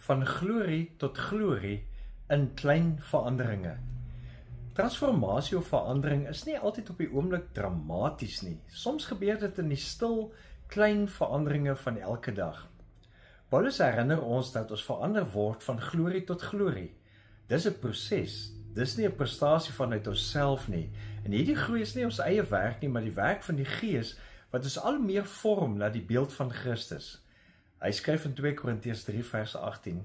van glorie tot glorie in klein veranderinge. Transformasie of verandering is nie altyd op die oomblik dramaties nie. Soms gebeur dit in die stil, klein veranderinge van elke dag. Paulus herinner ons dat ons verander word van glorie tot glorie. Dis 'n proses, dis nie 'n prestasie vanuit onsself nie. En hierdie groei is nie ons eie werk nie, maar die werk van die Gees, wat ons al meer vorm na die beeld van Christus. Hy skryf in 2 Korintiërs 3 vers 18.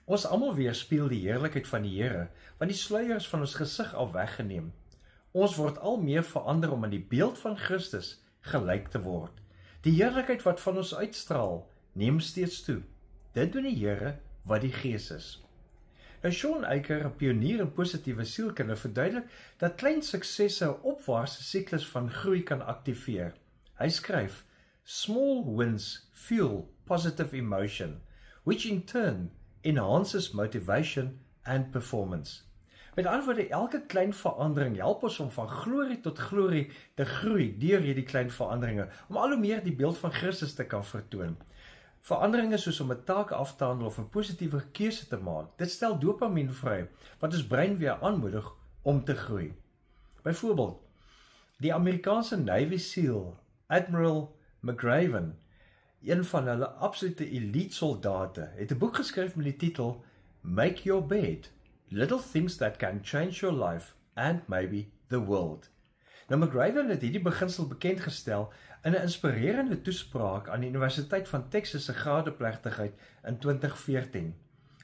Ons almal weerspieël die heerlikheid van die Here, want die sluier is van ons gesig af weggeneem. Ons word al meer verander om aan die beeld van Christus gelyk te word. Die heerlikheid wat van ons uitstraal, neem steeds toe. Dit doen die Here wat die Gees is. Nou Shawn Achor, 'n pionier in positiewe sielkunde, verduidelik dat klein suksesse 'n opwaartse siklus van groei kan aktiveer. Hy skryf, Small wins fuel positive emotion, which in turn enhances motivation and performance. Met ander woorde, elke klein verandering help ons om van glorie tot glorie te groei deur hierdie klein veranderinge, om al hoe meer die beeld van Christus te kan vertoon. Veranderinge soos om 'n taak af te handel of 'n positiewe keuse te maak, dit stel dopamien vry, wat ons brein weer aanmoedig om te groei. Byvoorbeeld, die Amerikaanse Navy SEAL, Admiral McRaven, een van hulle absolute elite soldate, het 'n boek geskryf met die titel Make Your Bed, Little Things That Can Change Your Life and Maybe the World. Nou McRaven het hierdie beginsel bekendgestel in 'n inspirerende toespraak aan die Universiteit van Texas se gradeplegtigheid in 2014.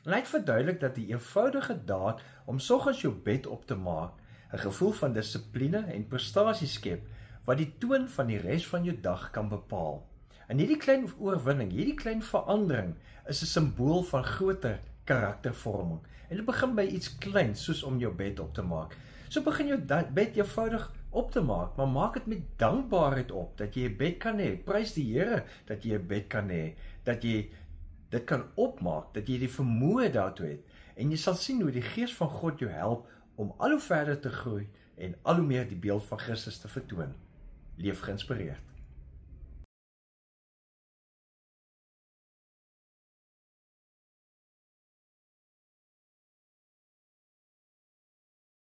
En hy het verduidelik dat die eenvoudige daad om soggens jou bed op te maak 'n gevoel van dissipline en prestasie skep wat die toon van die res van jou dag kan bepaal. En hierdie klein oorwinning, hierdie klein verandering is 'n simbool van groter karaktervorming. En dit begin by iets kleins soos om jou bed op te maak. So begin jou bed eenvoudig op te maak, maar maak dit met dankbaarheid op dat jy 'n bed kan hê. Prys die Here dat jy 'n bed kan hê, dat jy dit kan opmaak, dat jy die vermoë daartoe het. En jy sal sien hoe die Gees van God jou help om al hoe verder te groei en al hoe meer die beeld van Christus te vertoon. Leef geïnspireerd.